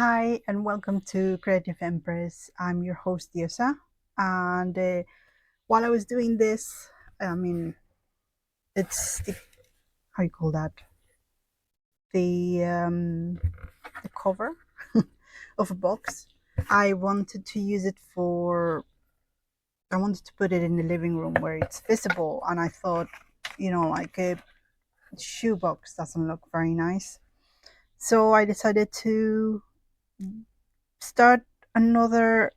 Hi and welcome to Creative Empress. I'm your host Diosa, and while I was doing this, I mean, it's how you call that, the um, the cover of a box. I wanted to use it for. I wanted to put it in the living room where it's visible, and I thought, like a shoebox doesn't look very nice, so I decided to start another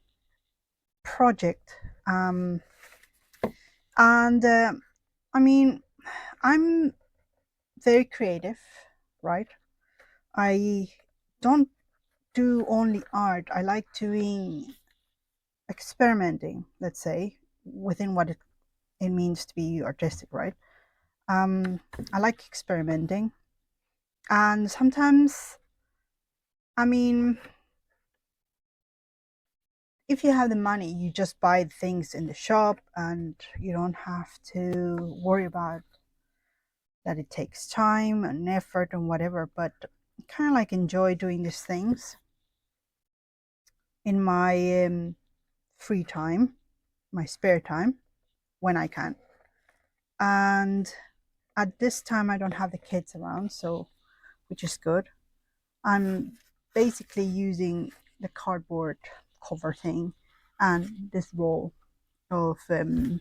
project. And I mean, I'm very creative, right? I don't do only art. I like doing experimenting, let's say, within what it means to be artistic, right? Um, I like experimenting. And sometimes, I mean, if you have the money, you just buy things in the shop and you don't have to worry about that it takes time and effort and whatever. But I kind of like enjoy doing these things in my free time, my spare time, when I can. And at this time, I don't have the kids around, so which is good. I'm basically using the cardboard cover thing and this roll of how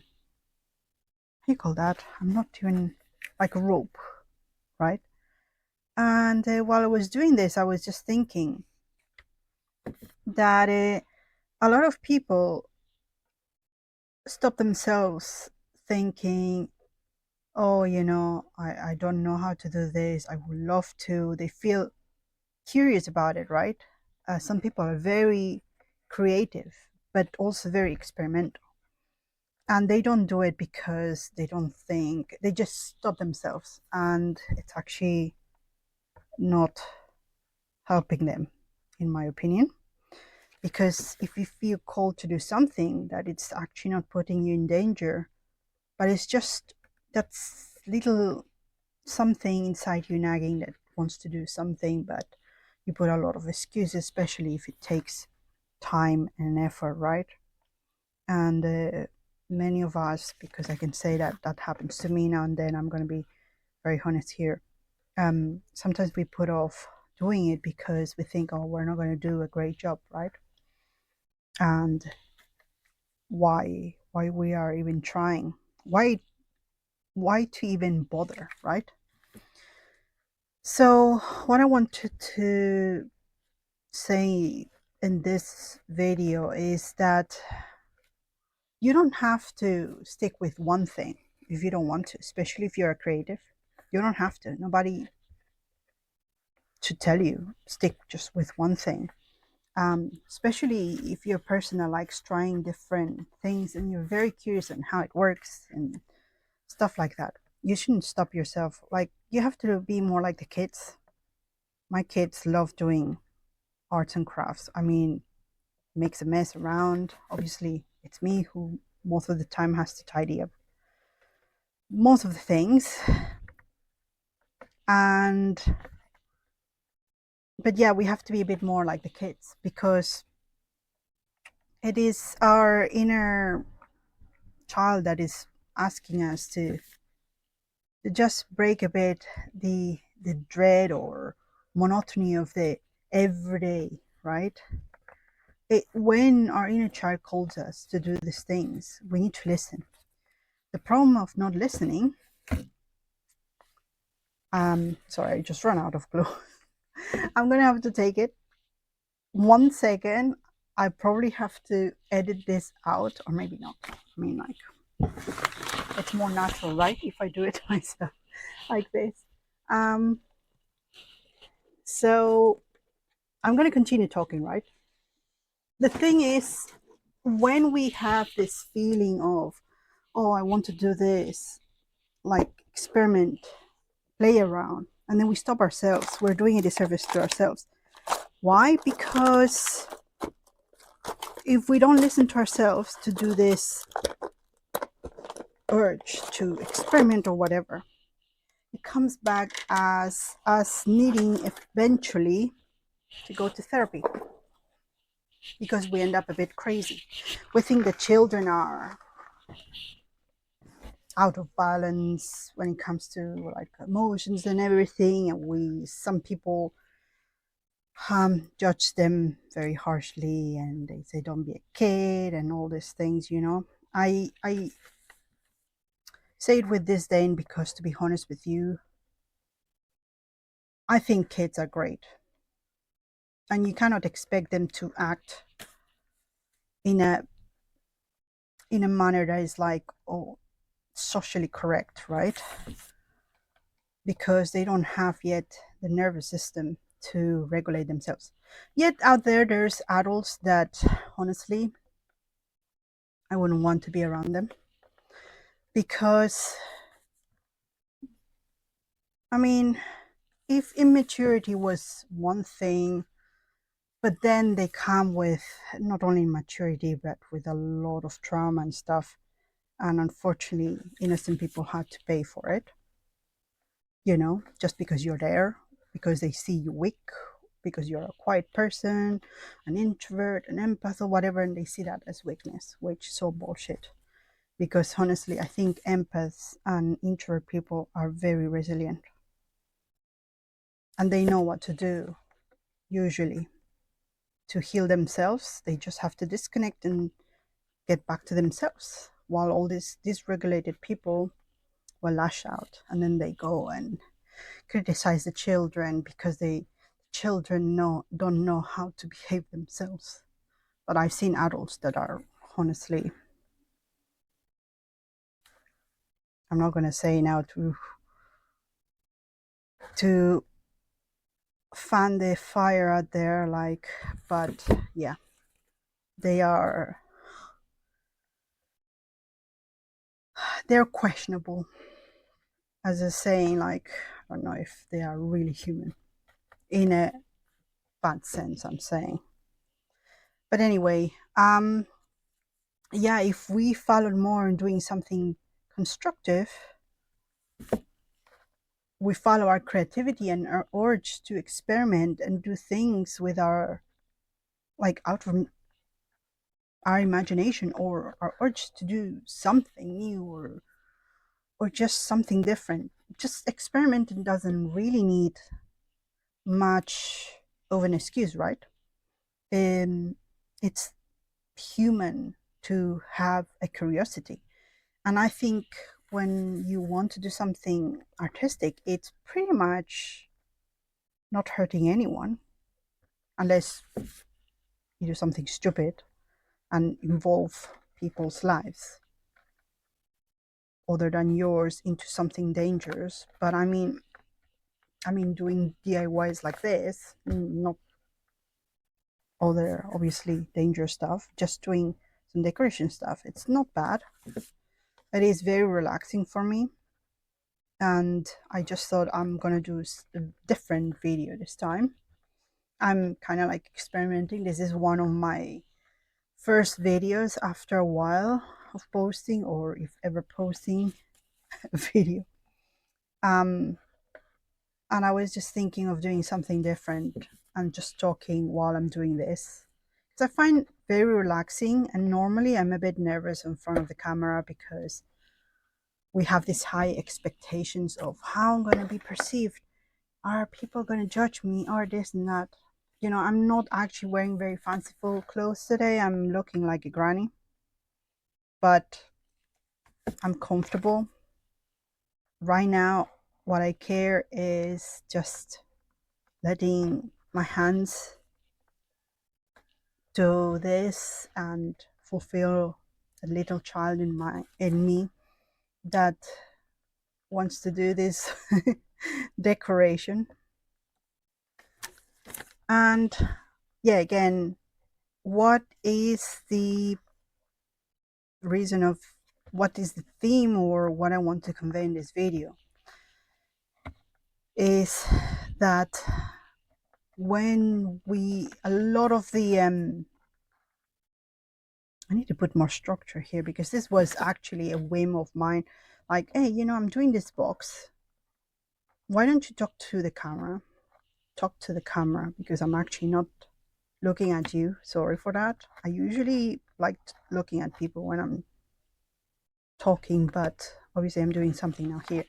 you call that? I'm not even like a rope, right? And while I was doing this, I was just thinking that a lot of people stop themselves thinking, oh, I don't know how to do this. I would love to. They feel curious about it, right? Some people are very creative, but also very experimental. And they don't do it because they don't think, they just stop themselves. And it's actually not helping them, in my opinion. Because if you feel called to do something that it's actually not putting you in danger, but it's just that's little something inside you nagging that wants to do something, but you put a lot of excuses, especially if it takes time and effort, right? And many of us, because I can say that that happens to me now and then, I'm going to be very honest here. Sometimes we put off doing it because we think, oh, we're not going to do a great job, right? And why we are even trying? Why to even bother, right? So what I wanted to say in this video is that you don't have to stick with one thing if you don't want to, especially if you're a creative. You don't have to. Nobody should tell you stick just with one thing. Especially if you're a person that likes trying different things and you're very curious on how it works and stuff like that. You shouldn't stop yourself. Like, you have to be more like the kids. My kids love doing arts and crafts. I mean, makes a mess around. Obviously, it's me who most of the time has to tidy up most of the things. And but yeah, we have to be a bit more like the kids because it is our inner child that is asking us to just break a bit the dread or monotony of the everyday, right? When our inner child calls us to do these things, we need to listen. The problem of not listening, sorry, I just ran out of glue. I'm gonna have to take it 1 second. I probably have to edit this out, or maybe not. I mean, like, it's more natural, right, if I do it myself like this. um so I'm going to continue talking, right? The thing is, when we have this feeling of, oh, I want to do this, like experiment, play around, and then we stop ourselves, we're doing a disservice to ourselves. Why? Because if we don't listen to ourselves to do this urge to experiment or whatever, it comes back as us needing eventually to go to therapy because we end up a bit crazy. We think the children are out of balance when it comes to like emotions and everything, and some people judge them very harshly, and they say don't be a kid and all these things, you know. I say it with disdain because, to be honest with you, I think kids are great, and you cannot expect them to act in a manner that is like, oh, socially correct, right? Because they don't have yet the nervous system to regulate themselves. Yet out there's adults that honestly I wouldn't want to be around them, because I mean, if immaturity was one thing, but then they come with not only maturity but with a lot of trauma and stuff, and unfortunately innocent people had to pay for it, you know, just because you're there, because they see you weak, because you're a quiet person, an introvert, an empath, or whatever, and they see that as weakness, which is so bullshit. Because honestly, I think empaths and introvert people are very resilient, and they know what to do usually to heal themselves. They just have to disconnect and get back to themselves, while all these dysregulated people will lash out, and then they go and criticize the children because the children don't know how to behave themselves. But I've seen adults that are honestly, I'm not going to say now to fan the fire out there, like, but yeah, they are, they're questionable, as a saying, like, I don't know if they are really human in a bad sense, I'm saying. But anyway, yeah, if we followed more in doing something constructive, we follow our creativity and our urge to experiment and do things with our, like, out of our imagination, or our urge to do something new, or just something different. Just experimenting doesn't really need much of an excuse, right? It's human to have a curiosity. And I think when you want to do something artistic, it's pretty much not hurting anyone, unless you do something stupid and involve people's lives other than yours into something dangerous. But I mean doing DIYs like this, not other obviously dangerous stuff, just doing some decoration stuff, it's not bad. It is very relaxing for me, and I just thought I'm gonna do a different video this time. I'm kind of like experimenting. This is one of my first videos after a while of posting, or if ever posting a video. Um, and I was just thinking of doing something different and just talking while I'm doing this. Because I find it very relaxing, and normally I'm a bit nervous in front of the camera because we have these high expectations of how I'm going to be perceived. Are people going to judge me, or this and that? You know, I'm not actually wearing very fanciful clothes today. I'm looking like a granny, but I'm comfortable. Right now, what I care is just letting my hands do this and fulfill a little child in me that wants to do this decoration. And yeah, again, what is the reason of, what is the theme, or what I want to convey in this video, is that when a lot of the I need to put more structure here, because this was actually a whim of mine. Like, hey, I'm doing this box. Why don't you talk to the camera? talk to the camera because I'm actually not looking at you. Sorry for that. I usually like looking at people when I'm talking, but obviously I'm doing something now here.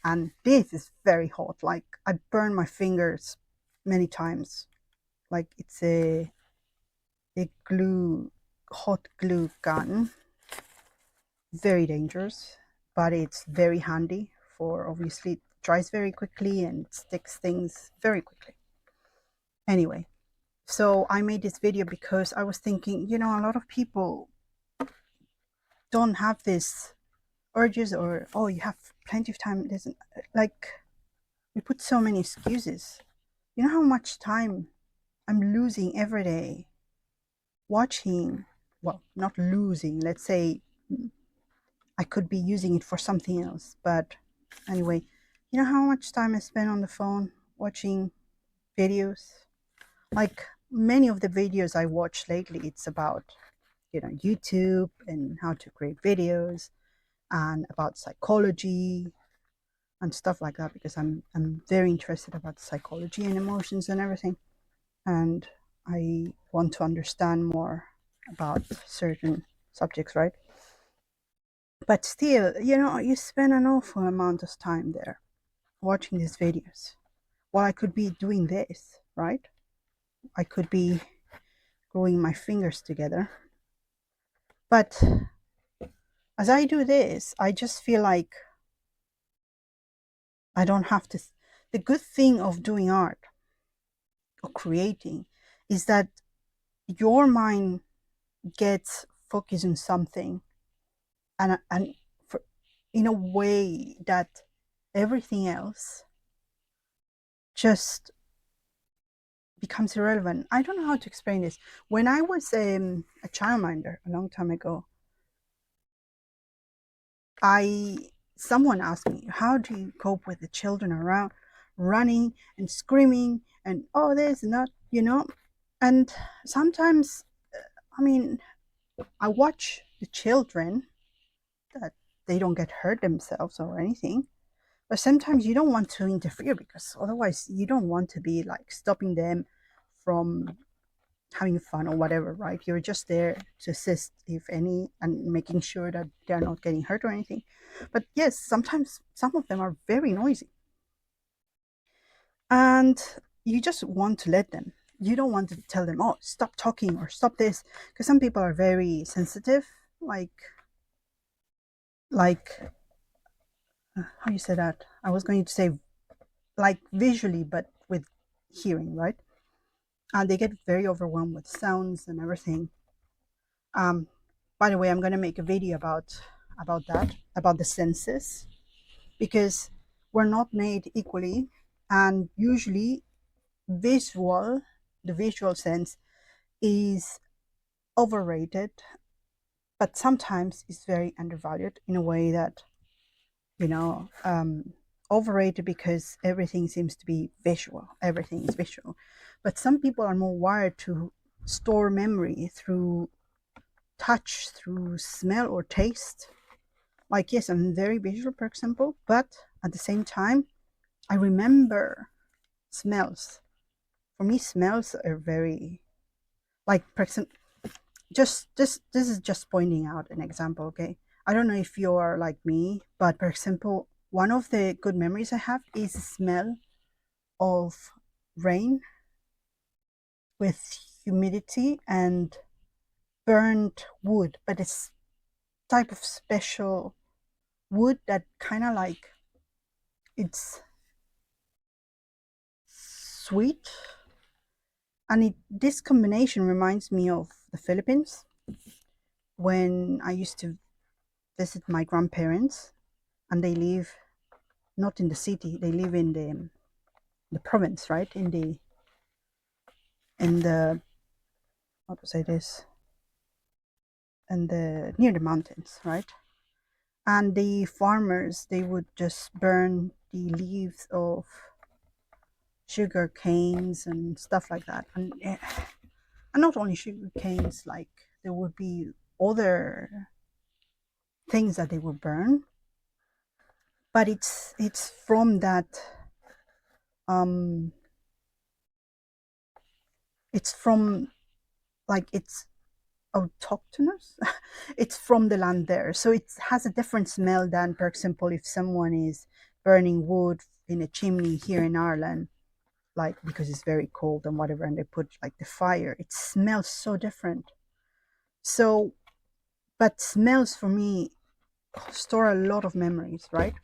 And this is very hot. Like, I burn my fingers many times. Like, it's a hot glue gun. Very dangerous, but it's very handy for, obviously it dries very quickly and sticks things very quickly. Anyway, so I made this video because I was thinking, a lot of people don't have this urges, or, oh, you have plenty of time. There's like, we put so many excuses. You know how much time I'm losing every day watching, well, not losing, let's say I could be using it for something else. But anyway, you know how much time I spend on the phone watching videos? Like, many of the videos I watch lately, it's about, YouTube and how to create videos, and about psychology and stuff like that, because I'm very interested about psychology and emotions and everything. And I want to understand more about certain subjects, right? But still, you spend an awful amount of time there watching these videos. Well, I could be doing this, right? I could be gluing my fingers together. But as I do this, I just feel like I don't have to. The good thing of doing art or creating is that your mind gets focused on something, and for, in a way that everything else just becomes irrelevant. I don't know how to explain this. When I was a childminder a long time ago, I someone asked me, how do you cope with the children around running and screaming and all this and that, and sometimes, I mean, I watch the children, that they don't get hurt themselves or anything, but sometimes you don't want to interfere, because otherwise you don't want to be like stopping them from having fun or whatever, right? You're just there to assist, if any, and making sure that they're not getting hurt or anything. But yes, sometimes some of them are very noisy, and you just want to let them. You don't want to tell them, oh, stop talking or stop this, because some people are very sensitive, like how you say that? I was going to say like visually, but with hearing, right? And they get very overwhelmed with sounds and everything. Um, by the way, I'm going to make a video about that, about the senses, because we're not made equally, and usually visual, the visual sense is overrated, but sometimes it's very undervalued in a way that, you know, overrated because everything seems to be visual. Everything is visual, but some people are more wired to store memory through touch, through smell or taste. Like, yes, I'm very visual, for example, but at the same time, I remember smells. For me, smells are very, like, for example, just this is just pointing out an example, okay? I don't know if you're like me, but for example, one of the good memories I have is the smell of rain with humidity and burnt wood, but it's type of special wood that kind of like, it's sweet, and this combination reminds me of the Philippines, when I used to visit my grandparents, and they live not in the city, they live in the province, right? In the how to say this, and the near the mountains, right? And the farmers, they would just burn the leaves of sugar canes and stuff like that, and not only sugar canes, like there would be other things that they would burn, but it's from that um It's from, like, it's autochthonous. It's from the land there, so it has a different smell than, for example, if someone is burning wood in a chimney here in Ireland, like, because it's very cold and whatever, and they put like the fire, it smells so different. So, but smells for me store a lot of memories, right?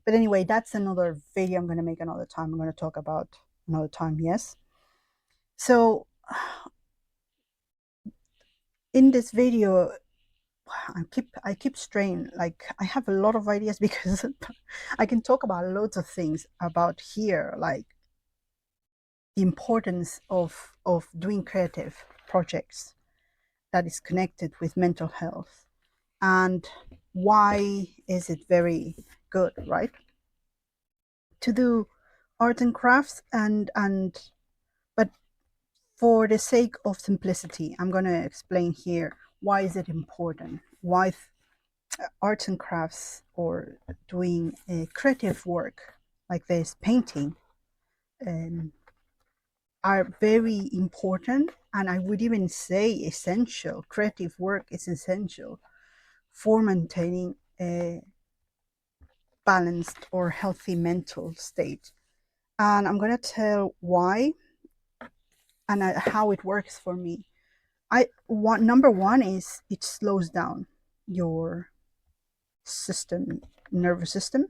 But anyway, that's another video I'm going to make another time. I'm going to talk about another time. Yes. So in this video, I keep straying. Like, I have a lot of ideas because I can talk about loads of things about here, like the importance of doing creative projects that is connected with mental health, and why is it very good, right, to do art and crafts. And but for the sake of simplicity, I'm going to explain here why is it important, why arts and crafts or doing a creative work like this, painting, um, are very important, and I would even say essential. Creative work is essential for maintaining a balanced or healthy mental state. And I'm going to tell why and how it works for me. Number one is it slows down your system, nervous system,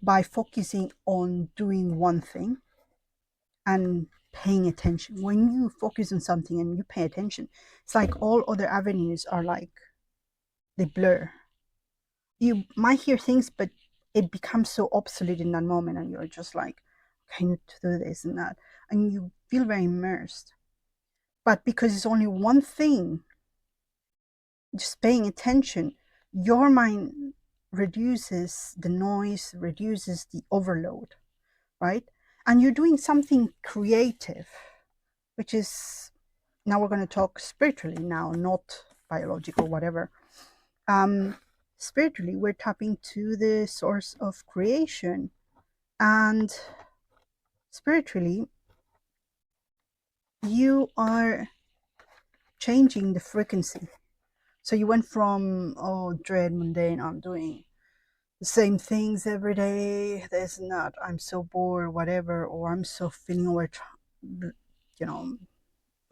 by focusing on doing one thing and paying attention. When you focus on something and you pay attention, it's like all other avenues are like, they blur. You might hear things, but it becomes so obsolete in that moment, and you're just like, okay, I need to do this and that, and you feel very immersed. But because it's only one thing, just paying attention, your mind reduces the noise, reduces the overload, right? And you're doing something creative, which is, now we're going to talk spiritually now, not biological, whatever. Um, Spiritually, we're tapping to the source of creation. And spiritually, you are changing the frequency. So you went from, oh, dread, mundane, I'm doing the same things every day, this and that, I'm so bored, whatever, or I'm so feeling you know,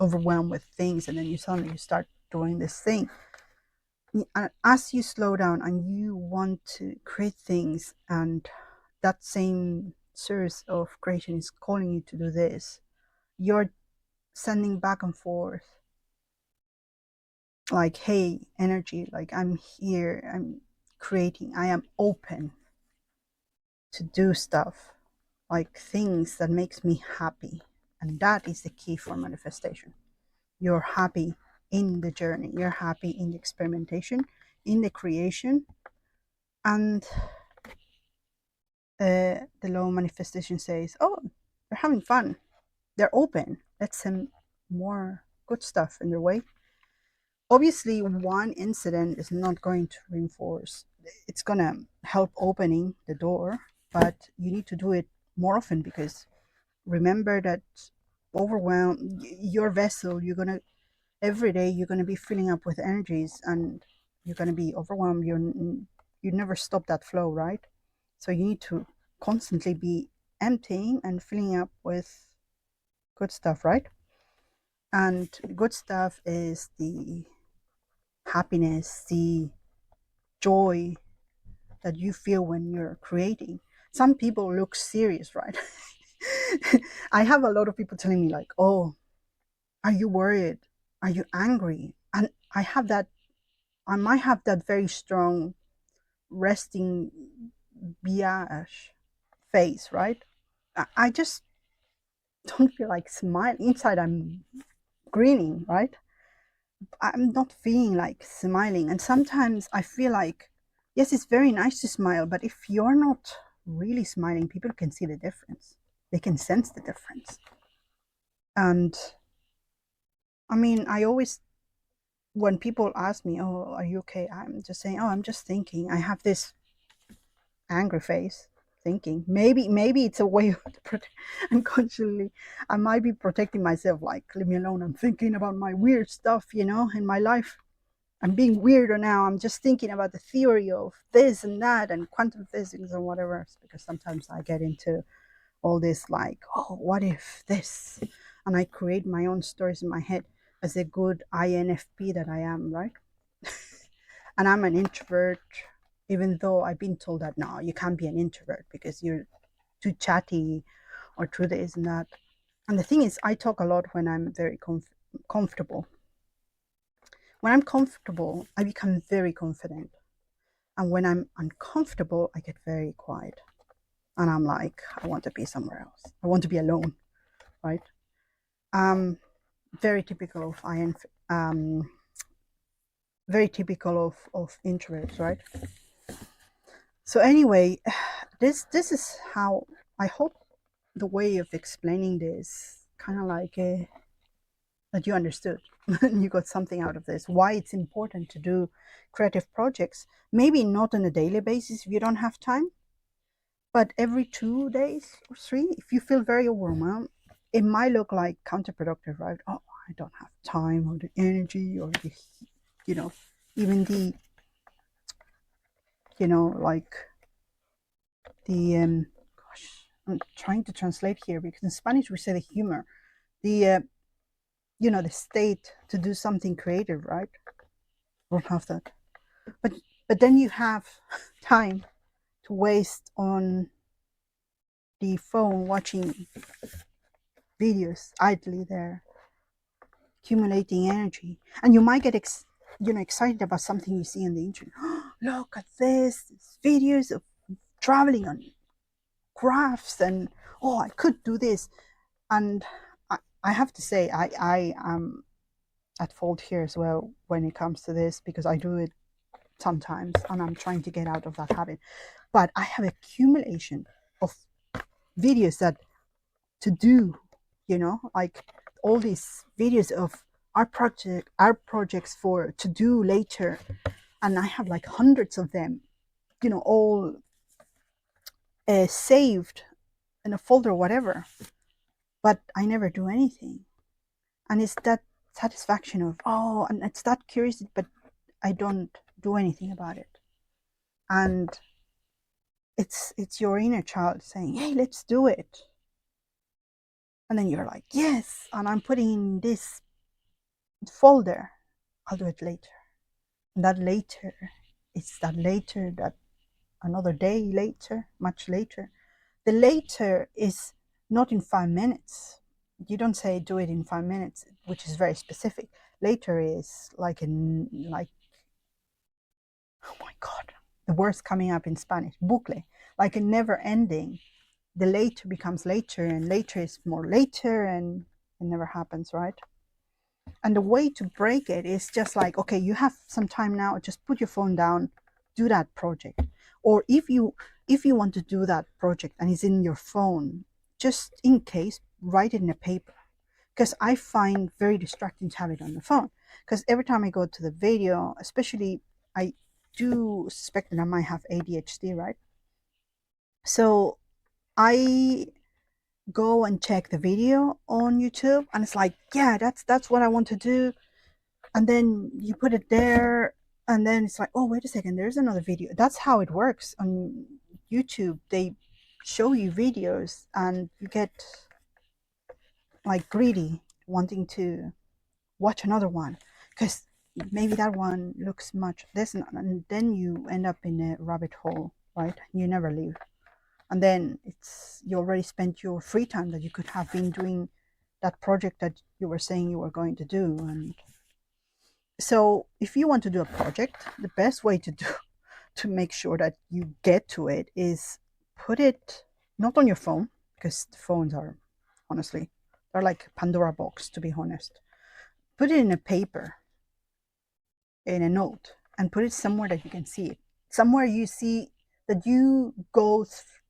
overwhelmed with things, and then you suddenly you start doing this thing. And as you slow down and you want to create things, and that same source of creation is calling you to do this, you're sending back and forth, like, hey, energy, like, I'm here, I'm creating, I am open to do stuff, like things that makes me happy. And that is the key for manifestation. You're happy in the journey, you're happy in the experimentation, in the creation. And the law of manifestation says, oh, they're having fun, they're open, let's send more good stuff in their way. Obviously, one incident is not going to reinforce, it's going to help opening the door, but you need to do it more often, because remember that overwhelm your vessel, you're going to, every day you're going to be filling up with energies, and you're going to be overwhelmed. You never stop that flow, right? So you need to constantly be emptying and filling up with good stuff, right? And good stuff is the happiness, the joy that you feel when you're creating. Some people look serious, right? I have a lot of people telling me like, oh, are you worried, are you angry? And I might have that very strong resting biash face, right? I just don't feel like smiling. Inside I'm grinning, right? I'm not feeling like smiling. And sometimes I feel like, yes, it's very nice to smile, but if you're not really smiling, people can see the difference. They can sense the difference. And I mean, I always, when people ask me, oh, are you okay? I'm just saying, oh, I'm just thinking. I have this angry face thinking. Maybe it's a way of unconsciously I might be protecting myself, like, leave me alone, I'm thinking about my weird stuff, in my life. I'm being weirder now. I'm just thinking about the theory of this and that and quantum physics and whatever, because sometimes I get into all this, like, oh, what if this, and I create my own stories in my head as a good INFP that I am, right? And I'm an introvert, even though I've been told that no, you can't be an introvert because you're too chatty or too this and that. And the thing is, I talk a lot when I'm very comfortable. When I'm comfortable, I become very confident. And when I'm uncomfortable, I get very quiet. And I'm like, I want to be somewhere else. I want to be alone, right? Very typical of very typical of introverts, right? So anyway, this is how I hope the way of explaining this kind of like that you understood. You got something out of this, why it's important to do creative projects, maybe not on a daily basis if you don't have time, but every 2 days or 3, if you feel very overwhelmed. It might look like counterproductive, right? Oh, I don't have time or the energy or the, even the, like the gosh, I'm trying to translate here because in Spanish we say the humor, the the state to do something creative, right? Don't have that, but then you have time to waste on the phone watching videos idly there, accumulating energy, and you might get excited about something you see on the internet. Look at this videos of traveling on crafts, and oh, I could do this. And I have to say, I am at fault here as well when it comes to this, because I do it sometimes and I'm trying to get out of that habit. But I have accumulation of videos that to do, like all these videos of art projects for to do later, and I have like hundreds of them, all saved in a folder or whatever, but I never do anything. And it's that satisfaction of, oh, and it's that curiosity, but I don't do anything about it. And it's your inner child saying, hey, let's do it. And then you're like, yes, and I'm putting in this folder, I'll do it later. And that later, it's that later, that another day later, much later. The later is not in 5 minutes. You don't say do it in 5 minutes, which is very specific. Later is like oh my God, the words coming up in Spanish, bucle, like a never ending. The later becomes later, and later is more later, and it never happens, right? And the way to break it is just like, okay, you have some time now, just put your phone down, do that project. Or if you want to do that project and it's in your phone, just in case, write it in a paper. Because I find very distracting to have it on the phone. Because every time I go to the video, especially, I do suspect that I might have ADHD, right? So I go and check the video on YouTube, and it's like, yeah, that's what I want to do. And then you put it there, and then it's like, oh, wait a second, there's another video. That's how it works on YouTube. They show you videos and you get like greedy, wanting to watch another one because maybe that one looks much this, and then you end up in a rabbit hole, right? You never leave. And then you already spent your free time that you could have been doing that project that you were saying you were going to do. And so if you want to do a project, the best way to make sure that you get to it is put it not on your phone, because the phones are, honestly, they're like Pandora box, to be honest. Put it in a paper, in a note, and put it somewhere that you can see it, somewhere you see that you go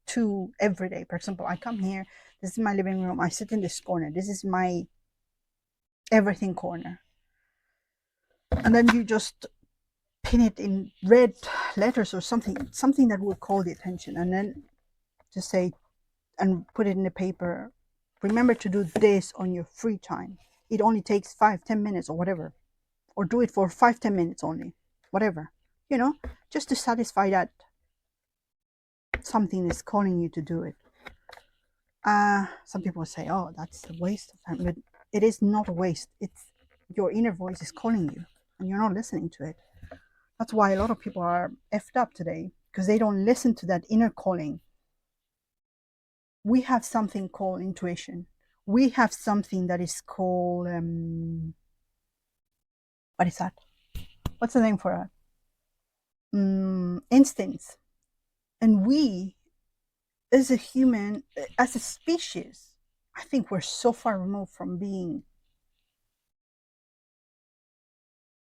to every day. For example, I come here, this is my living room, I sit in this corner, this is my everything corner, and then you just pin it in red letters or something that will call the attention. And then Just say, and put it in the paper, remember to do this on your free time. It only takes 5-10 minutes or whatever, or do it for 5-10 minutes only, whatever, just to satisfy that something is calling you to do it. Some people say, oh, that's a waste of time, but it is not a waste. It's your inner voice is calling you and you're not listening to it. That's why a lot of people are effed up today, because they don't listen to that inner calling. We have something called intuition. We have something that is called what is that? What's the name for that? Instincts. And we, as a human, as a species, I think we're so far removed from being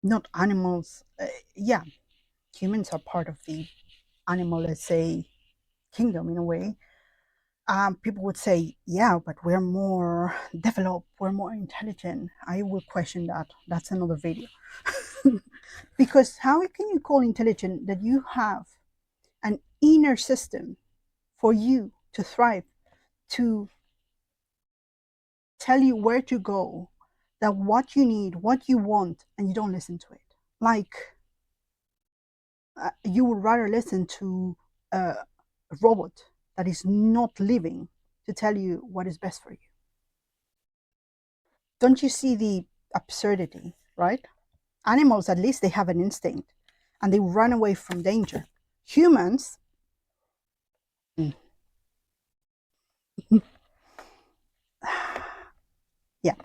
not animals. Yeah, humans are part of the animal, let's say, kingdom in a way. People would say, yeah, but we're more developed, we're more intelligent. I will question that. That's another video. Because how can you call intelligent that you have an inner system for you to thrive, to tell you where to go, that what you need, what you want, and you don't listen to it? Like, you would rather listen to a robot that is not living to tell you what is best for you. Don't you see the absurdity, right? Animals, at least they have an instinct and they run away from danger. Humans, yeah.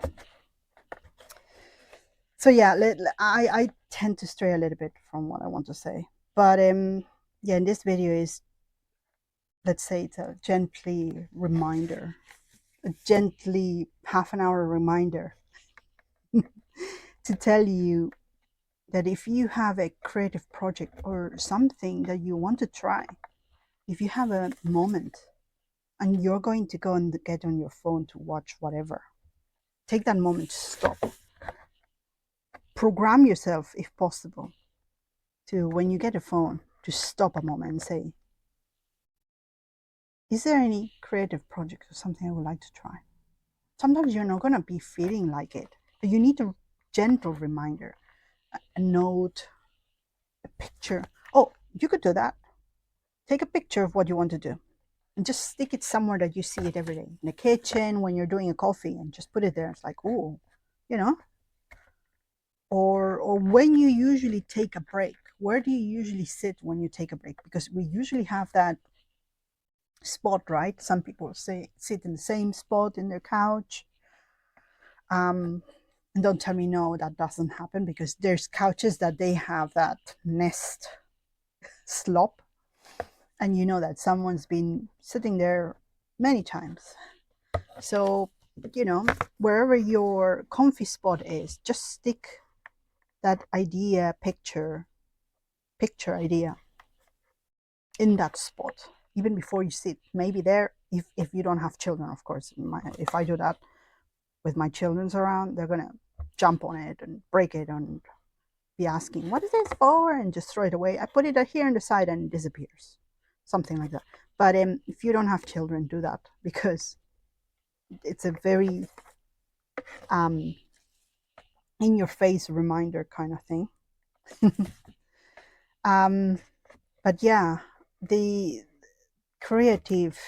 So yeah, I tend to stray a little bit from what I want to say, but yeah, in this video is, let's say, it's a gently reminder, a gently half an hour reminder to tell you that if you have a creative project or something that you want to try, if you have a moment and you're going to go and get on your phone to watch whatever, take that moment to stop. Program yourself, if possible, to, when you get a phone, to stop a moment and say, is there any creative project or something I would like to try? Sometimes you're not going to be feeling like it, but you need a gentle reminder, a note, a picture. Oh, you could do that. Take a picture of what you want to do and just stick it somewhere that you see it every day. In the kitchen, when you're doing a coffee, and just put it there. It's like, oh, you know. Or when you usually take a break. Where do you usually sit when you take a break? Because we usually have that spot, right? Some people say sit in the same spot in their couch. And don't tell me no, that doesn't happen, because there's couches that they have that nest slop, and you know that someone's been sitting there many times. So, wherever your comfy spot is, just stick that idea, picture idea in that spot, even before you sit. Maybe there, if you don't have children, of course. If I do that with my children's around, they're gonna jump on it and break it and be asking, what is this for? And just throw it away. I put it here on the side and it disappears. Something like that. But if you don't have children, do that, because it's a very in your face reminder kind of thing. But yeah, the creative,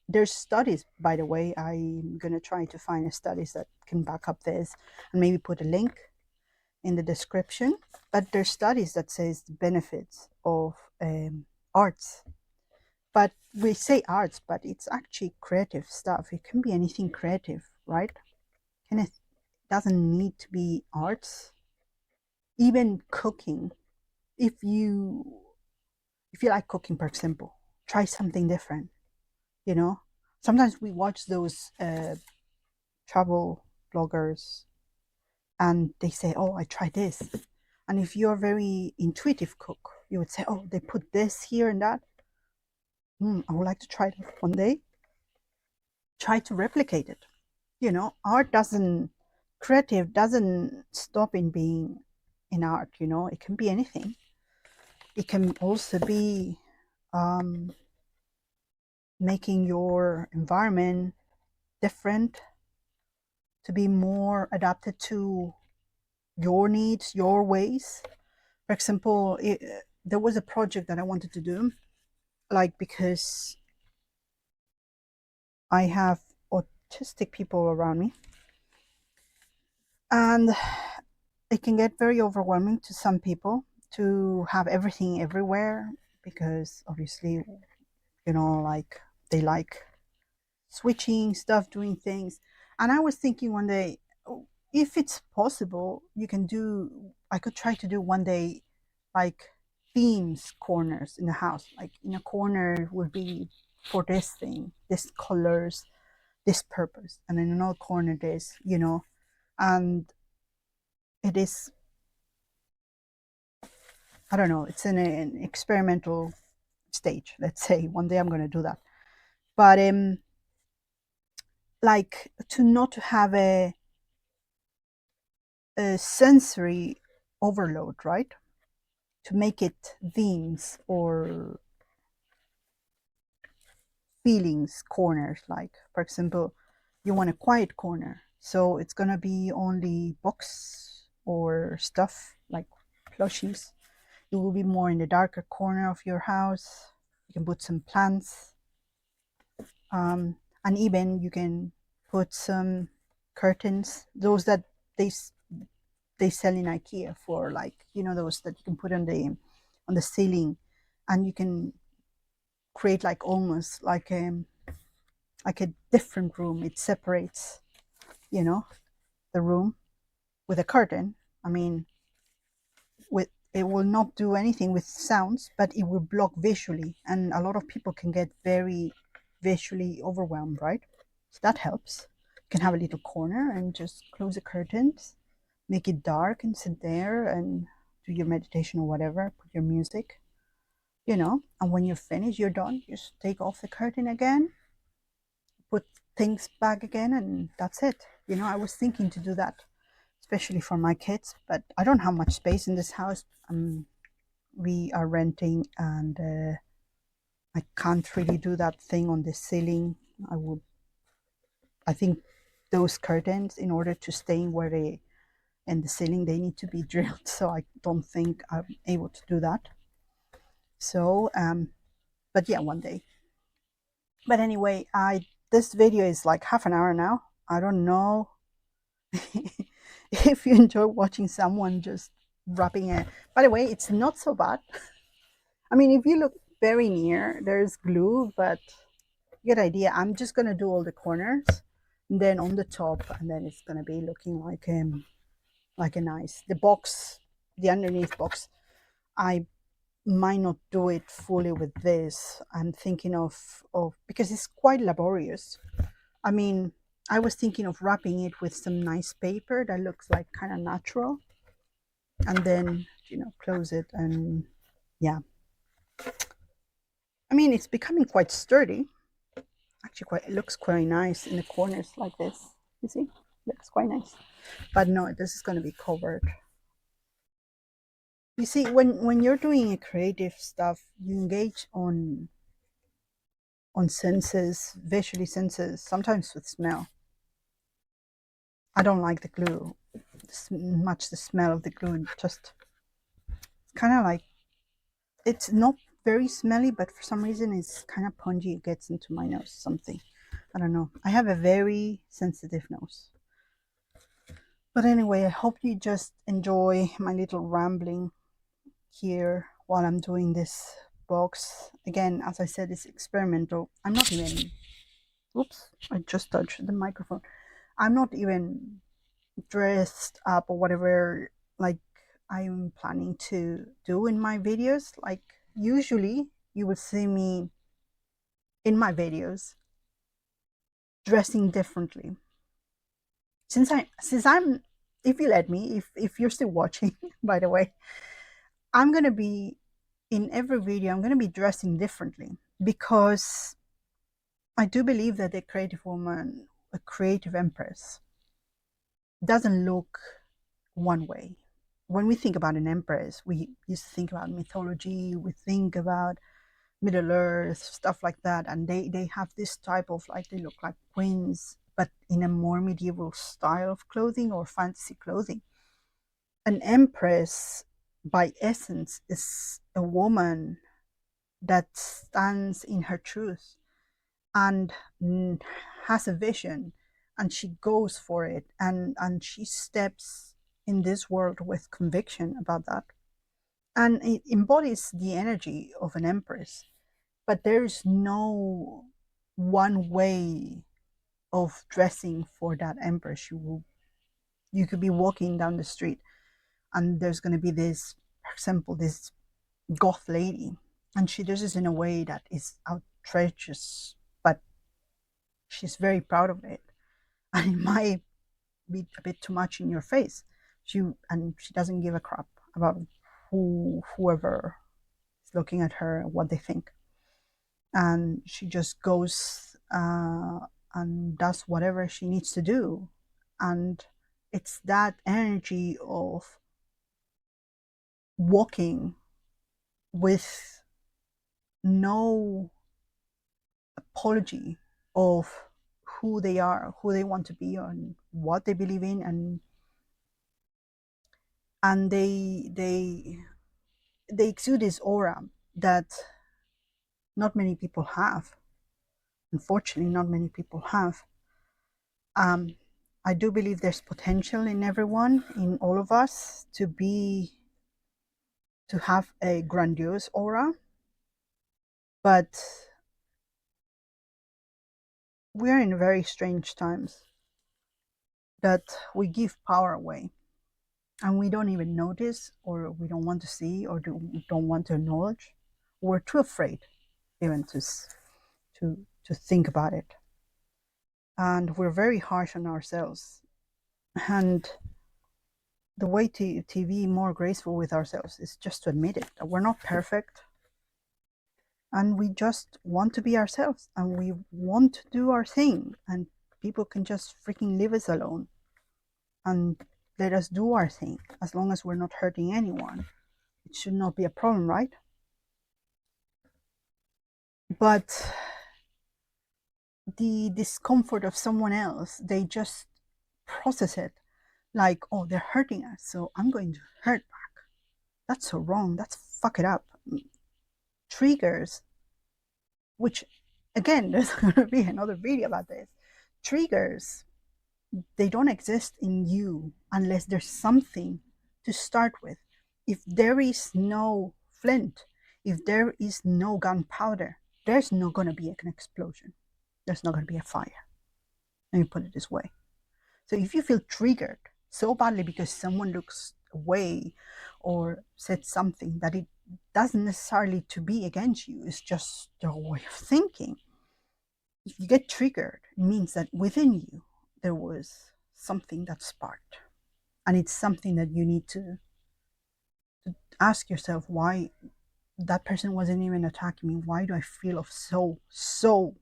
there's studies, by the way. I'm gonna try to find studies that can back up this and maybe put a link in the description. But there's studies that says the benefits of arts. But we say arts, but it's actually creative stuff. It can be anything creative, right? And it doesn't need to be arts. Even cooking, if you like cooking, for example, try something different. Sometimes we watch those travel bloggers and they say, oh, I tried this. And if you're a very intuitive cook, you would say, oh, they put this here and that. I would like to try it one day. Try to replicate it. Art doesn't, creative doesn't stop in being in art. It can be anything. It can also be making your environment different to be more adapted to your needs, your ways. For example, there was a project that I wanted to do, like because I have autistic people around me, and it can get very overwhelming to some people to have everything everywhere because obviously, like they like switching stuff, doing things. And I was thinking one day, oh, if it's possible, I could try to do one day like themes corners in the house. Like in a corner would be for this thing, this colors, this purpose. And in another corner, this, and it is, I don't know, it's in an experimental stage. Let's say one day I'm going to do that. But like to not have a sensory overload, right? To make it themes or feelings corners. Like, for example, you want a quiet corner, so it's gonna be only books or stuff like plushies. It will be more in the darker corner of your house. You can put some plants, and even you can put some curtains, those that they they sell in IKEA for, like, those that you can put on the ceiling, and you can create like almost like a different room. It separates, you know, the room with a curtain. I mean, with it will not do anything with sounds, but it will block visually, and a lot of people can get very visually overwhelmed, right? So that helps. You can have a little corner and just close the curtains, make it dark, and sit there and do your meditation or whatever, put your music, and when you're finished, you're done, just take off the curtain again, put things back again, and that's it. I was thinking to do that, especially for my kids, but I don't have much space in this house. We are renting, and I can't really do that thing on the ceiling. I think those curtains, in order to stay where they in the ceiling, they need to be drilled, so I don't think I'm able to do that. So but yeah, one day. But anyway, I this video is like half an hour now. I don't know if you enjoy watching someone just wrapping it. By the way, it's not so bad. I mean, if you look very near, there's glue, but you get the idea. I'm just gonna do all the corners, and then on the top, and then it's gonna be looking like a nice the underneath box. I might not do it fully with this. I'm thinking of because it's quite laborious. I mean, I was thinking of wrapping it with some nice paper that looks like kind of natural, and then close it. And yeah, I mean, it's becoming quite sturdy. Actually, it looks quite nice in the corners like this. You see, looks quite nice. But no, this is going to be covered. You see, when you're doing a creative stuff, you engage on senses, visually senses, sometimes with smell. I don't like the glue much. The smell of the glue, just kind of like, it's not very smelly, but for some reason it's kind of pungy. It gets into my nose, something. I don't know. I have a very sensitive nose. But anyway, I hope you just enjoy my little rambling here while I'm doing this box. Again, as I said, it's experimental. I'm not even, oops, I just touched the microphone. I'm not even dressed up or whatever like I'm planning to do in my videos. Like, usually you will see me in my videos dressing differently. Since I'm if you let me, if you're still watching, by the way, I'm gonna be in every video, I'm gonna be dressing differently, because I do believe that a creative woman, a creative empress, doesn't look one way. When we think about an empress, we used to think about mythology, we think about Middle Earth, stuff like that, and they have this type of, like, they look like queens, but in a more medieval style of clothing or fantasy clothing. An empress, by essence, is a woman that stands in her truth and has a vision, and she goes for it, and she steps in this world with conviction about that, and it embodies the energy of an empress. But there's no one way of dressing for that empress. You could be walking down the street and there's going to be this, for example, this goth lady, and she does this in a way that is outrageous, but she's very proud of it, and it might be a bit too much in your face. She doesn't give a crap about whoever is looking at her, what they think, and she just goes and does whatever she needs to do. And it's that energy of walking with no apology of who they are, who they want to be, and what they believe in, and they exude this aura that not many people have. Unfortunately, not many people have. Um, I do believe there's potential in everyone, in all of us, to have a grandiose aura, but we're in very strange times that we give power away, and we don't even notice, or we don't want to see, or don't want to acknowledge. We're too afraid even to think about it, and we're very harsh on ourselves. And the way to be more graceful with ourselves is just to admit it, that we're not perfect, and we just want to be ourselves, and we want to do our thing, and people can just freaking leave us alone and let us do our thing. As long as we're not hurting anyone, it should not be a problem, right? But the discomfort of someone else, they just process it like, oh, they're hurting us, so I'm going to hurt back. That's so wrong. That's fuck it up. Triggers, which, again, there's going to be another video about this. Triggers, they don't exist in you unless there's something to start with. If there is no flint, if there is no gunpowder, there's not going to be an explosion. There's not going to be a fire. Let me put it this way. So if you feel triggered so badly because someone looks away or said something that it doesn't necessarily to be against you, it's just their way of thinking. If you get triggered, it means that within you there was something that sparked. And it's something that you need to ask yourself, why that person wasn't even attacking me? Why do I feel of so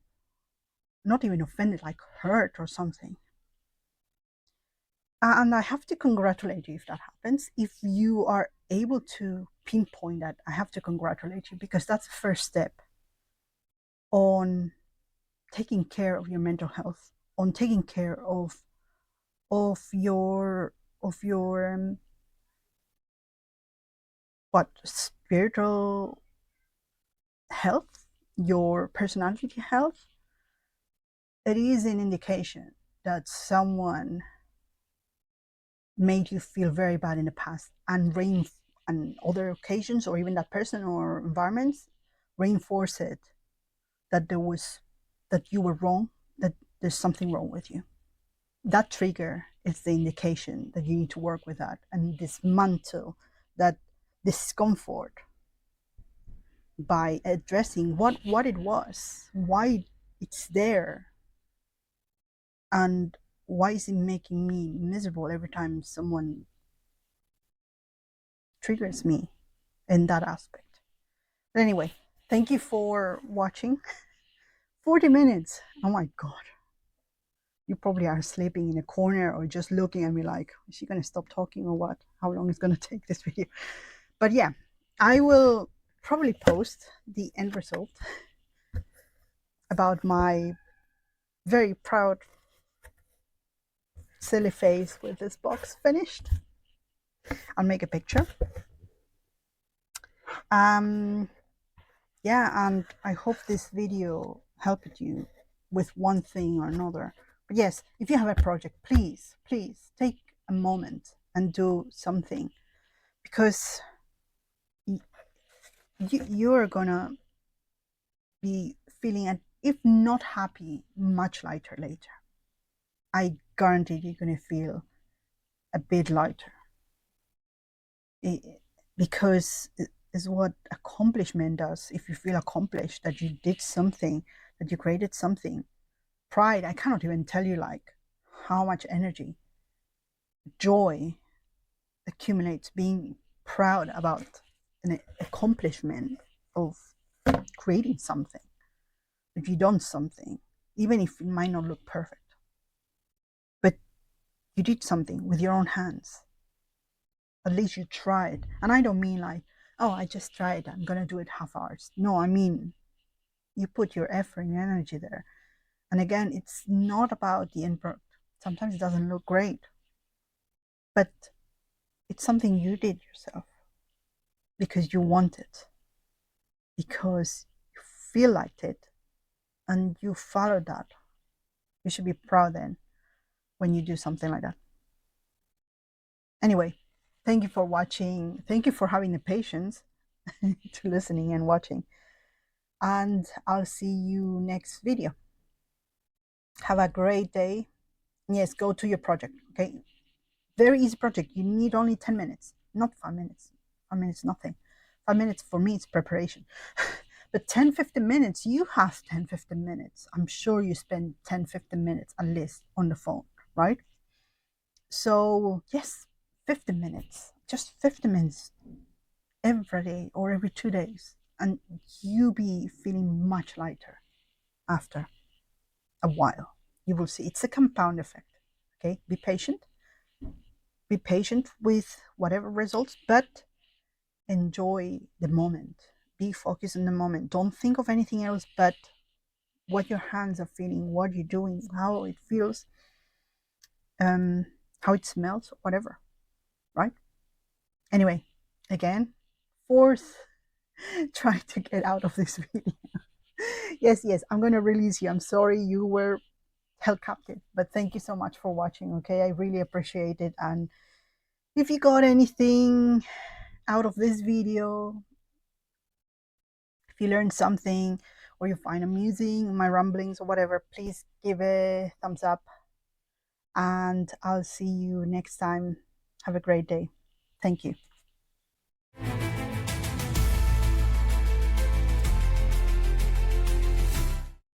not even offended, like hurt or something? And I have to congratulate you if that happens. If you are able to pinpoint that, I have to congratulate you, because that's the first step on taking care of your mental health, on taking care of your of your what spiritual health, your personality health. It is an indication that someone made you feel very bad in the past, and and other occasions, or even that person or environments reinforce it, that that you were wrong, that there's something wrong with you. That trigger is the indication that you need to work with that and dismantle that discomfort by addressing what it was, why it's there, and why is it making me miserable every time someone triggers me in that aspect. But anyway, thank you for watching. 40 minutes. Oh my God. You probably are sleeping in a corner or just looking at me like, is she going to stop talking or what? How long is going to take this video? But yeah, I will probably post the end result about my very proud silly face with this box finished. I'll make a picture. Yeah, and I hope this video helped you with one thing or another. But yes, if you have a project, please take a moment and do something, because you're gonna be feeling, and if not happy, much lighter later. I guarantee you're gonna feel a bit lighter. Because it is what accomplishment does. If you feel accomplished, that you did something, that you created something, pride, I cannot even tell you like how much energy, joy accumulates being proud about an accomplishment of creating something. If you've done something, even if it might not look perfect, but you did something with your own hands. At least you tried. And I don't mean like, oh, I just tried, I'm gonna do it half hours. No, I mean you put your effort and your energy there. And again, it's not about the end product. Sometimes it doesn't look great, but it's something you did yourself because you want it, because you feel like it, and you followed that. You should be proud then when you do something like that. Anyway, thank you for watching. Thank you for having the patience to listening and watching. And I'll see you next video. Have a great day. Yes, go to your project, okay? Very easy project. You need only 10 minutes, not 5 minutes. 5 minutes, nothing. 5 minutes for me, it's preparation. But 10-15 minutes, you have 10-15 minutes. I'm sure you spend 10-15 minutes at least on the phone, right? So yes, 15 minutes, just 15 minutes every day or every 2 days, and you be feeling much lighter after a while. You will see it's a compound effect. Okay, be patient. Be patient with whatever results, but enjoy the moment. Be focused in the moment. Don't think of anything else but what your hands are feeling, what you're doing, how it feels, how it smells, whatever, right? Anyway, again, fourth, try to get out of this video. Yes, I'm going to release you. I'm sorry you were held captive, but thank you so much for watching, okay? I really appreciate it. And if you got anything out of this video, if you learned something or you find amusing my ramblings or whatever, please give a thumbs up, and I'll see you next time. Have a great day. Thank you.